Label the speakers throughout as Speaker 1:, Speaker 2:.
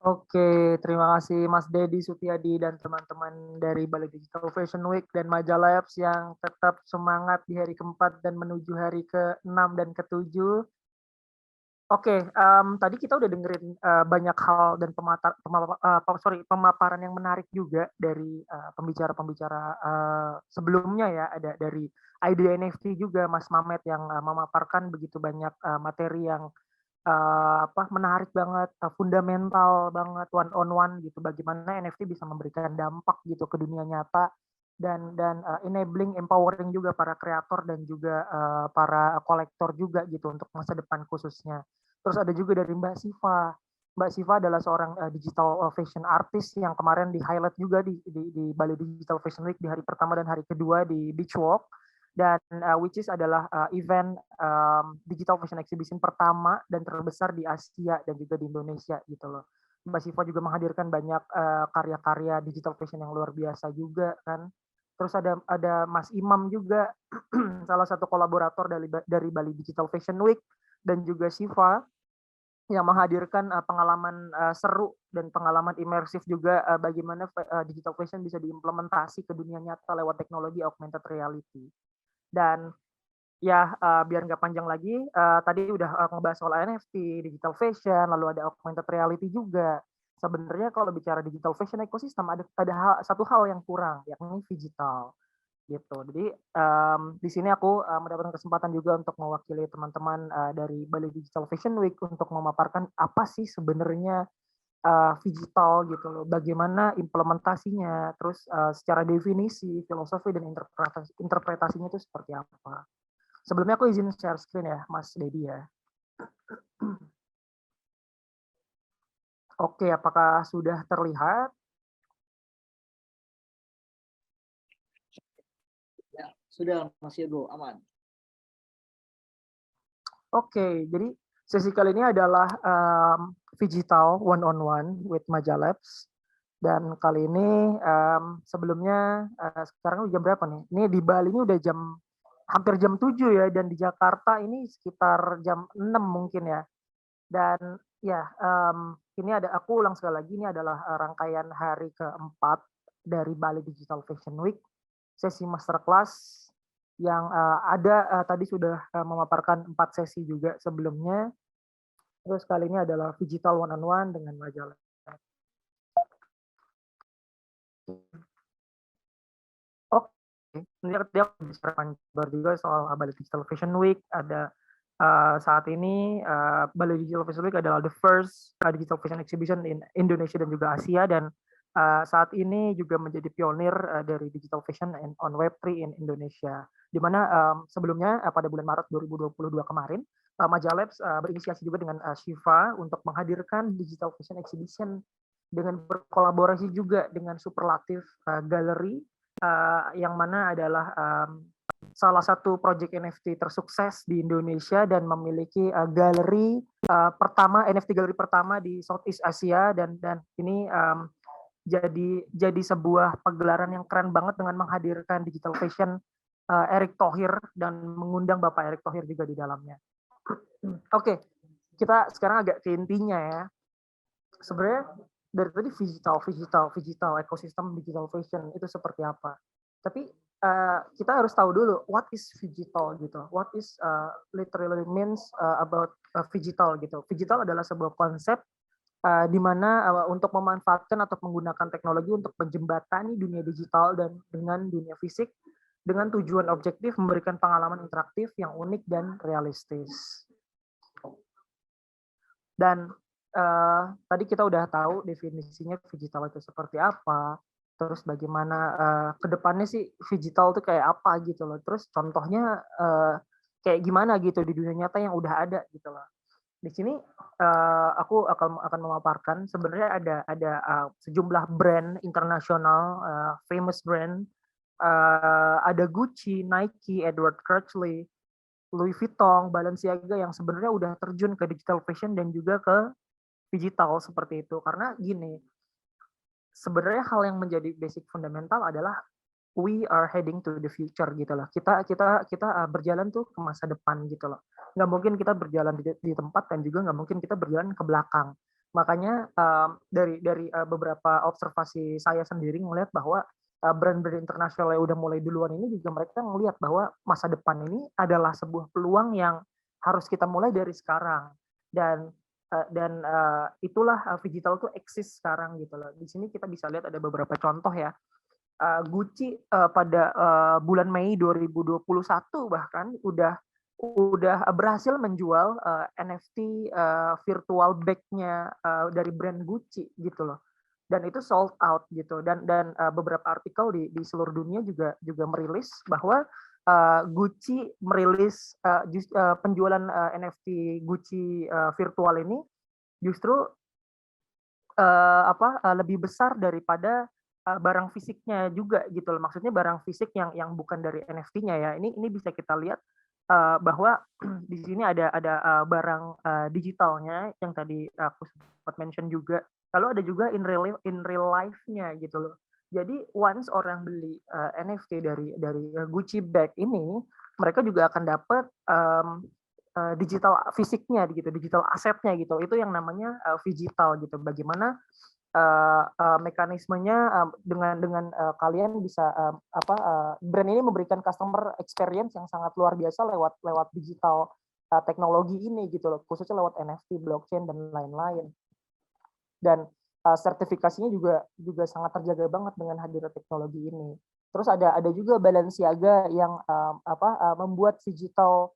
Speaker 1: Oke, terima kasih Mas Dedi Sutiadi dan teman-teman dari Bali Digital Fashion Week dan Majalah Apps yang tetap semangat di hari keempat dan menuju hari ke-6 dan ke-7. Oke, tadi kita udah dengerin, banyak hal dan pemaparan yang menarik juga dari, pembicara-pembicara, sebelumnya ya. Ada dari ID NFT juga Mas Mamet yang, memaparkan begitu banyak, materi yang menarik banget, fundamental banget, one on one gitu, bagaimana NFT bisa memberikan dampak gitu ke dunia nyata dan enabling, empowering juga para kreator dan juga, para kolektor juga gitu untuk masa depan khususnya. Terus ada juga dari Mbak Siva. Mbak Siva adalah seorang, digital, fashion artist yang kemarin di-highlight juga di Bali Digital Fashion Week di hari pertama dan hari kedua di Beach Walk dan, which is adalah, event, digital fashion exhibition pertama dan terbesar di Asia dan juga di Indonesia gitu loh. Mbak Siva juga menghadirkan banyak, karya-karya digital fashion yang luar biasa juga kan. Terus ada Mas Imam juga, salah satu kolaborator dari Bali Digital Fashion Week dan juga Siva yang menghadirkan, pengalaman, seru dan pengalaman imersif juga, bagaimana digital fashion bisa diimplementasi ke dunia nyata lewat teknologi augmented reality. Dan ya, biar nggak panjang lagi, tadi udah, ngebahas soal NFT, digital fashion, lalu ada augmented reality juga. Sebenarnya kalau bicara digital fashion ecosystem satu hal yang kurang, yakni phygital, gitu. Jadi, di sini aku, mendapatkan kesempatan juga untuk mewakili teman-teman, dari Bali Digital Fashion Week untuk memaparkan apa sih sebenarnya, phygital gitu loh, bagaimana implementasinya, terus, secara definisi, filosofi, dan interpretasinya itu seperti apa. Sebelumnya aku izin share screen ya, Mas Dedi ya. Oke, apakah sudah terlihat?
Speaker 2: Ya, sudah Mas Yogo, aman.
Speaker 1: Oke, jadi sesi kali ini adalah Phygital one on one with Majalabs. Dan kali ini sebelumnya sekarang jam berapa nih? Ini di Bali ini udah hampir jam 7 ya, dan di Jakarta ini sekitar jam 6 mungkin ya. Dan ya, ini aku ulang sekali lagi, ini adalah rangkaian hari keempat dari Bali Digital Fashion Week, sesi masterclass yang tadi sudah memaparkan 4 sesi juga sebelumnya. Terus kali ini adalah digital one on one dengan majalah. Oke, ini dia bicara panjang juga soal Bali Digital Fashion Week. Ada saat ini Bali Digital Fashion Week adalah the first digital fashion exhibition in Indonesia dan juga Asia, dan saat ini juga menjadi pionir dari digital fashion on Web3 in Indonesia. Di mana sebelumnya pada bulan Maret 2022 kemarin, Majalabs berinisiasi juga dengan Shiva untuk menghadirkan digital fashion exhibition dengan berkolaborasi juga dengan Superlative Gallery, yang mana adalah salah satu proyek NFT tersukses di Indonesia dan memiliki galeri NFT galeri pertama di Southeast Asia, dan ini jadi sebuah pagelaran yang keren banget dengan menghadirkan digital fashion Erick Thohir dan mengundang Bapak Erick Thohir juga di dalamnya. Oke, kita sekarang agak ke intinya ya. Sebenarnya dari tadi digital ekosistem digital fashion itu seperti apa. Tapi kita harus tahu dulu what is digital gitu. What is literally means about digital gitu. Digital adalah sebuah konsep di mana untuk memanfaatkan atau menggunakan teknologi untuk menjembatani dunia digital dan dengan dunia fisik dengan tujuan objektif memberikan pengalaman interaktif yang unik dan realistis. Dan tadi kita udah tahu definisinya digital itu seperti apa, terus bagaimana kedepannya sih digital itu kayak apa gitu loh. Terus contohnya kayak gimana gitu di dunia nyata yang udah ada gitu loh. Di sini aku akan memaparkan sebenarnya ada sejumlah brand internasional, famous brand, ada Gucci, Nike, Edward Crutchley, Louis Vuitton, Balenciaga yang sebenarnya udah terjun ke digital fashion dan juga ke digital seperti itu. Karena gini, sebenarnya hal yang menjadi basic fundamental adalah we are heading to the future gitu loh. Kita berjalan tuh ke masa depan gitu loh. Nggak mungkin kita berjalan di tempat dan juga nggak mungkin kita berjalan ke belakang. Makanya dari beberapa observasi saya sendiri ngelihat bahwa brand-brand internasional yang udah mulai duluan ini juga mereka ngelihat bahwa masa depan ini adalah sebuah peluang yang harus kita mulai dari sekarang. Dan itulah digital tuh eksis sekarang gitu loh. Di sini kita bisa lihat ada beberapa contoh ya. Gucci pada bulan Mei 2021 bahkan udah berhasil menjual NFT virtual bag-nya dari brand Gucci gitu loh. Dan itu sold out gitu. Dan beberapa artikel di seluruh dunia juga merilis bahwa Gucci merilis penjualan NFT Gucci virtual ini justru lebih besar daripada barang fisiknya juga gitu loh. Maksudnya barang fisik yang bukan dari NFT-nya ya. Ini bisa kita lihat bahwa di sini ada barang digitalnya yang tadi aku sempat mention juga. Lalu ada juga in real life-nya gitu loh. Jadi once orang beli NFT dari Gucci bag ini, mereka juga akan dapat digital fisiknya gitu, digital asetnya gitu. Itu yang namanya digital gitu. Bagaimana mekanismenya dengan kalian bisa brand ini memberikan customer experience yang sangat luar biasa lewat digital teknologi ini gitu loh, khususnya lewat NFT, blockchain dan lain-lain. Dan sertifikasinya juga sangat terjaga banget dengan hadirnya teknologi ini. Terus ada juga Balenciaga yang membuat digital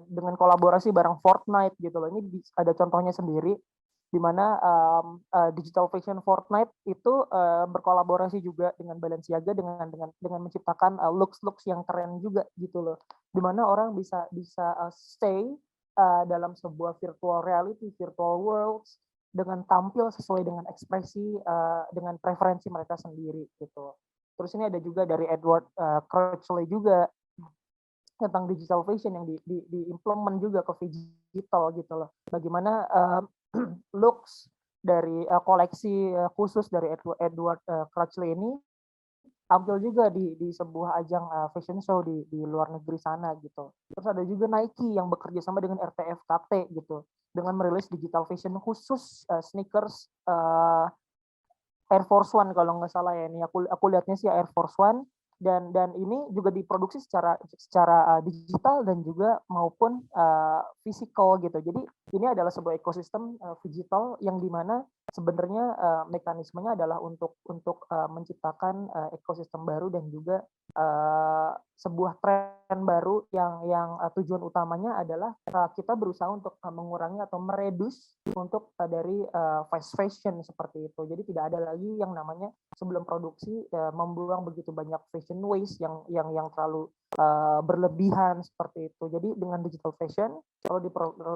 Speaker 1: dengan kolaborasi bareng Fortnite gitu loh. Ini ada contohnya sendiri di mana digital fashion Fortnite itu berkolaborasi juga dengan Balenciaga dengan menciptakan looks yang keren juga gitu loh. Di mana orang bisa stay dalam sebuah virtual reality, virtual worlds dengan tampil sesuai dengan ekspresi dengan preferensi mereka sendiri gitu. Terus ini ada juga dari Edward Crutchley juga tentang digital fashion yang diimplement juga ke digital gitu loh. Bagaimana looks dari koleksi khusus dari Edward Crutchley ini tampil juga di sebuah ajang fashion show di luar negeri sana gitu. Terus ada juga Nike yang bekerja sama dengan RTFKT gitu dengan merilis digital fashion khusus sneakers Air Force One kalau nggak salah ya, ini aku lihatnya sih Air Force One, dan ini juga diproduksi secara digital dan juga maupun physical gitu. Jadi ini adalah sebuah ekosistem digital yang dimana sebenarnya mekanismenya adalah untuk menciptakan ekosistem baru dan juga sebuah tren baru yang tujuan utamanya adalah kita berusaha untuk mengurangi atau meredus untuk dari fast fashion seperti itu. Jadi tidak ada lagi yang namanya sebelum produksi membuang begitu banyak fashion waste yang terlalu berlebihan seperti itu. Jadi dengan digital fashion kalau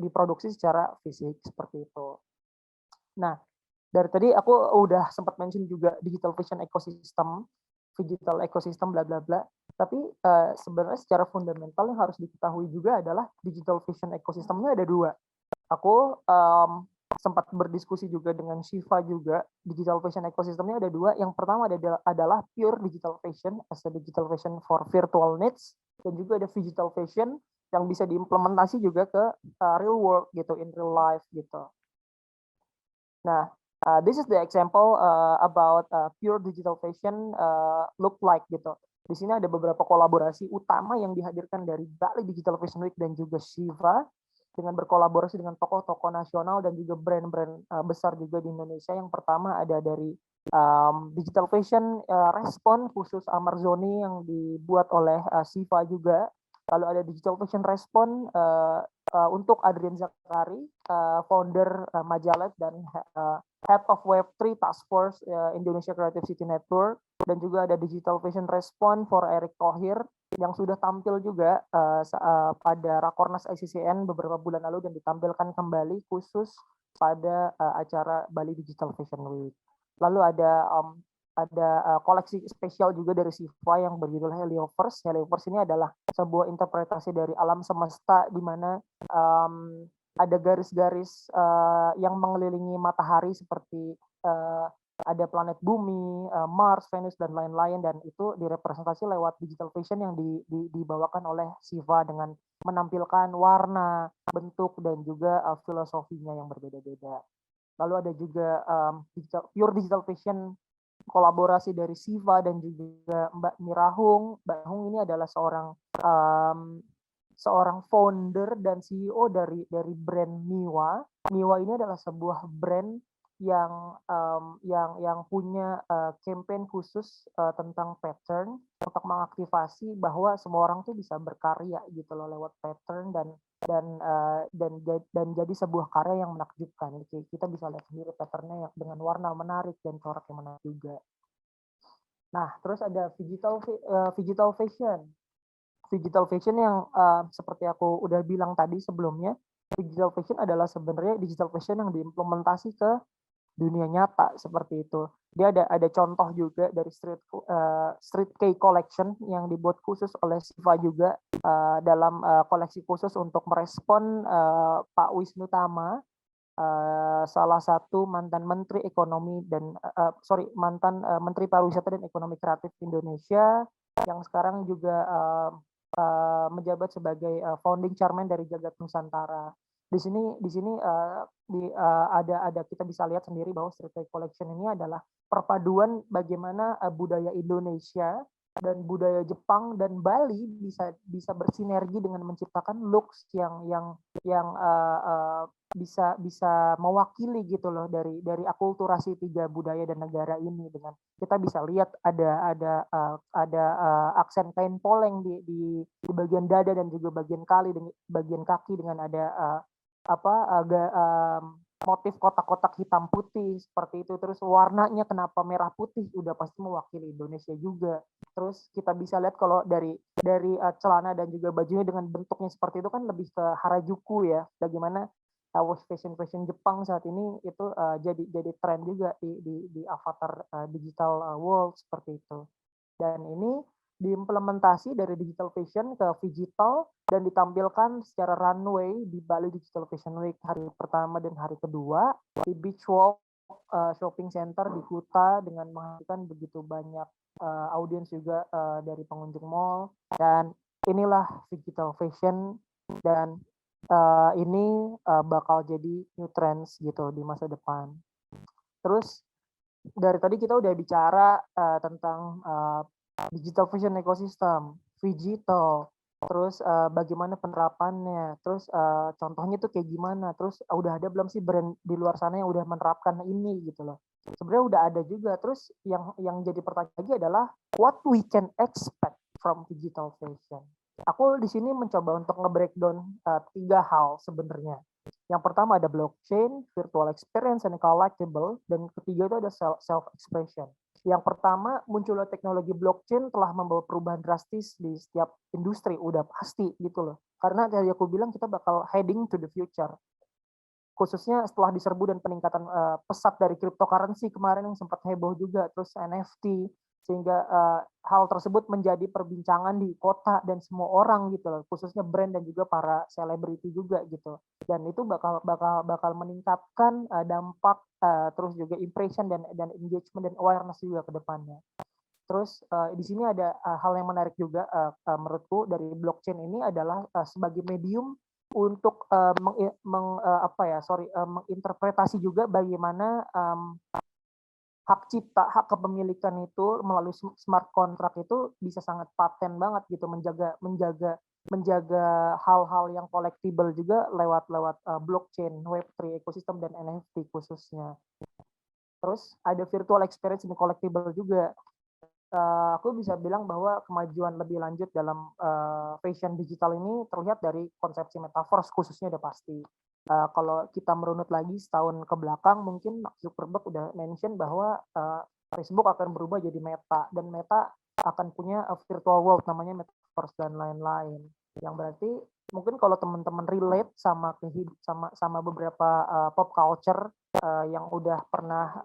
Speaker 1: diproduksi secara fisik seperti itu. Nah, dari tadi aku udah sempat mention juga digital fashion ecosystem, digital ecosystem bla bla bla. Tapi sebenarnya secara fundamental yang harus diketahui juga adalah digital fashion ecosystemnya ada dua. Aku sempat berdiskusi juga dengan Shiva juga, digital fashion ecosystemnya ada dua. Yang pertama adalah pure digital fashion as a digital fashion for virtual needs, dan juga ada digital fashion yang bisa diimplementasi juga ke real world gitu, in real life gitu. Nah, this is the example about pure digital fashion look like gitu. Di sini ada beberapa kolaborasi utama yang dihadirkan dari Bali Digital Fashion Week dan juga Shiva dengan berkolaborasi dengan tokoh-tokoh nasional dan juga brand-brand besar juga di Indonesia. Yang pertama ada dari Digital Fashion Respon khusus Amarzoni yang dibuat oleh Shiva juga. Lalu ada Digital Fashion Respon untuk Adrian Zakari, founder Majalah dan Head of Web3 Task Force Indonesia Creative City Network, dan juga ada Digital Fashion Respon for Erick Thohir yang sudah tampil juga pada Rakornas ICCN beberapa bulan lalu dan ditampilkan kembali khusus pada acara Bali Digital Fashion Week. Lalu ada koleksi spesial juga dari Shiva yang berjudul Helioverse. Helioverse ini adalah sebuah interpretasi dari alam semesta di mana ada garis-garis yang mengelilingi matahari seperti ada planet bumi, Mars, Venus, dan lain-lain, dan itu direpresentasi lewat digital fashion yang dibawakan oleh Shiva dengan menampilkan warna, bentuk, dan juga filosofinya yang berbeda-beda. Lalu ada juga pure digital fashion kolaborasi dari Siva dan juga Mbak Mirahung. Mbak Hung ini adalah seorang founder dan CEO dari brand Miwa. Miwa ini adalah sebuah brand yang punya campaign khusus tentang pattern untuk mengaktifasi bahwa semua orang tuh bisa berkarya gitu loh lewat pattern dan jadi sebuah karya yang menakjubkan. Kita bisa lihat sendiri patternnya dengan warna menarik dan corak yang menarik juga. Nah, terus ada digital fashion. Digital fashion yang seperti aku udah bilang tadi sebelumnya, digital fashion adalah sebenarnya digital fashion yang diimplementasi ke dunia nyata seperti itu. Dia ada contoh juga dari Street K Collection yang dibuat khusus oleh Siva juga dalam koleksi khusus untuk merespon Pak Wisnu Tama, salah satu mantan Menteri Ekonomi dan mantan Menteri Pariwisata dan Ekonomi Kreatif Indonesia yang sekarang juga menjabat sebagai founding chairman dari Jagat Nusantara. Di sini ada kita bisa lihat sendiri bahwa Street Art Collection ini adalah perpaduan bagaimana budaya Indonesia dan budaya Jepang dan Bali bisa bersinergi dengan menciptakan looks yang bisa mewakili gitu loh dari akulturasi 3 budaya dan negara ini. Dengan kita bisa lihat ada aksen kain poleng di bagian dada dan juga bagian bagian kaki dengan ada motif kotak-kotak hitam putih seperti itu. Terus warnanya kenapa merah putih, udah pasti mewakili Indonesia juga. Terus kita bisa lihat kalau dari celana dan juga bajunya dengan bentuknya seperti itu kan lebih ke Harajuku ya. Bagaimana fashion Jepang saat ini itu jadi tren juga di avatar digital world seperti itu. Dan ini diimplementasi dari digital fashion ke digital dan ditampilkan secara runway di Bali Digital Fashion Week hari pertama dan hari kedua di Beach Walk shopping center di Kuta dengan menghasilkan begitu banyak audiens juga dari pengunjung mall. Dan inilah digital fashion dan ini bakal jadi new trends gitu di masa depan. Terus dari tadi kita udah bicara tentang digital fashion ecosystem, digital, terus bagaimana penerapannya, terus contohnya tuh kayak gimana, terus udah ada belum sih brand di luar sana yang udah menerapkan ini gitu loh. Sebenarnya udah ada juga. Terus yang jadi pertanyaan lagi adalah what we can expect from digital fashion. Aku di sini mencoba untuk nge-breakdown 3 hal sebenarnya. Yang pertama ada blockchain, virtual experience, and collectible, dan ketiga itu ada self-expression. Yang pertama, munculnya teknologi blockchain telah membawa perubahan drastis di setiap industri, udah pasti gitu loh. Karena tadi aku bilang kita bakal heading to the future. Khususnya setelah diserbu dan peningkatan pesat dari cryptocurrency kemarin yang sempat heboh juga, terus NFT, sehingga hal tersebut menjadi perbincangan di kota dan semua orang gitu loh, khususnya brand dan juga para selebriti juga gitu. Dan itu bakal meningkatkan dampak terus juga impression dan engagement dan awareness juga ke depannya. Terus di sini ada hal yang menarik juga menurutku dari blockchain ini adalah sebagai medium untuk menginterpretasi juga bagaimana hak cipta, hak kepemilikan itu melalui smart contract itu bisa sangat paten banget gitu, menjaga hal-hal yang collectible juga lewat blockchain, Web3 ekosistem dan NFT khususnya. Terus ada virtual experience dan collectible juga. Aku bisa bilang bahwa kemajuan lebih lanjut dalam fashion digital ini terlihat dari konsepsi metaverse khususnya udah pasti. Kalau kita merunut lagi setahun ke belakang, mungkin Mark Zuckerberg udah mention bahwa Facebook akan berubah jadi Meta, dan Meta akan punya virtual world namanya metaverse dan lain-lain. Yang berarti mungkin kalau teman-teman relate sama beberapa pop culture yang udah pernah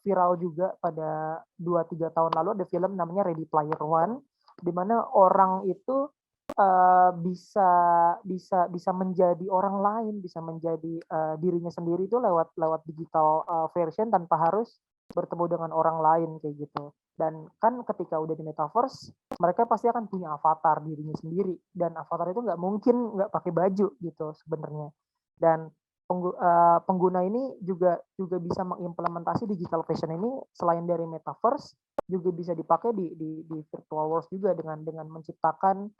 Speaker 1: viral juga pada 2-3 tahun lalu, ada film namanya Ready Player One, di mana orang itu bisa menjadi orang lain, bisa menjadi dirinya sendiri itu lewat digital version tanpa harus bertemu dengan orang lain kayak gitu. Dan kan ketika udah di metaverse, mereka pasti akan punya avatar dirinya sendiri, dan avatar itu nggak mungkin nggak pakai baju gitu sebenarnya. Dan pengguna ini juga bisa mengimplementasi digital fashion ini selain dari metaverse juga bisa dipakai di virtual world juga dengan menciptakan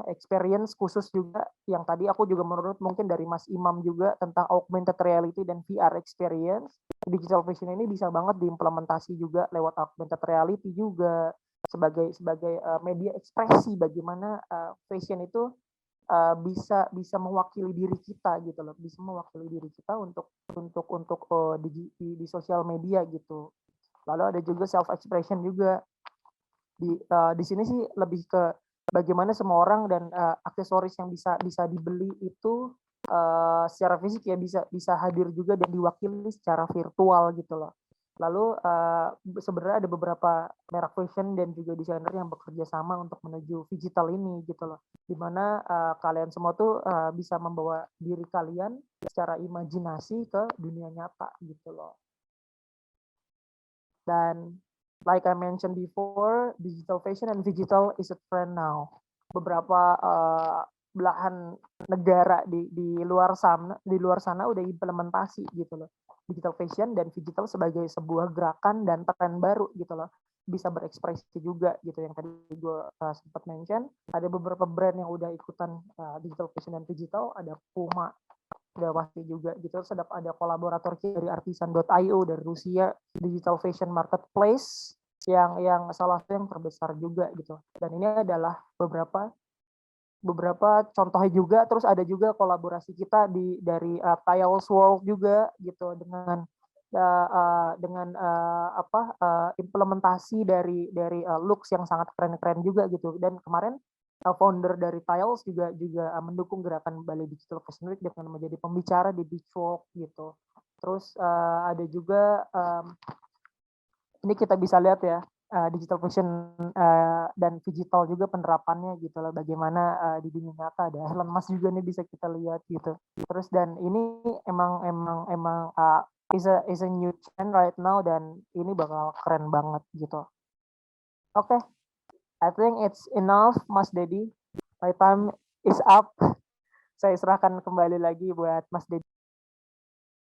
Speaker 1: experience khusus juga yang tadi aku juga menurut mungkin dari Mas Imam juga tentang augmented reality dan VR experience. Digital fashion ini bisa banget diimplementasi juga lewat augmented reality juga sebagai media ekspresi bagaimana fashion itu bisa mewakili diri kita gitu loh, bisa mewakili diri kita untuk di sosial media gitu. Lalu ada juga self expression juga di sini sih lebih ke bagaimana semua orang dan aksesoris yang bisa dibeli itu secara fisik ya bisa hadir juga dan diwakili secara virtual gitu loh. Lalu sebenarnya ada beberapa merek fashion dan juga desainer yang bekerja sama untuk menuju digital ini gitu loh. Dimana kalian semua tuh bisa membawa diri kalian secara imajinasi ke dunia nyata gitu loh. Dan like I mentioned before, digital fashion and digital is a trend now. Beberapa belahan negara di luar sana udah implementasi gitu loh digital fashion dan digital sebagai sebuah gerakan dan tren baru gitu loh, bisa berekspresi juga gitu. Yang tadi gue sempat mention ada beberapa brand yang udah ikutan digital fashion dan digital, ada Puma udah pasti juga gitu. Terus ada kolaborator dari artisan.io dari Rusia, digital fashion marketplace yang salah satu yang terbesar juga gitu. Dan ini adalah beberapa contohnya juga. Terus ada juga kolaborasi kita dari Tiles World juga gitu dengan implementasi dari looks yang sangat keren-keren juga gitu. Dan kemarin founder dari Tiles juga mendukung gerakan Bali Digital Fashion Week dengan menjadi pembicara di Beach Walk gitu. Terus ada juga ini kita bisa lihat ya digital fashion dan digital juga penerapannya gitu loh, bagaimana di dunia nyata. Ada Elon Musk juga nih bisa kita lihat gitu. Terus dan ini emang is a new trend right now dan ini bakal keren banget gitu. Oke, I think it's enough Mas Dedi. My time is up. Saya serahkan kembali lagi buat Mas Dedi.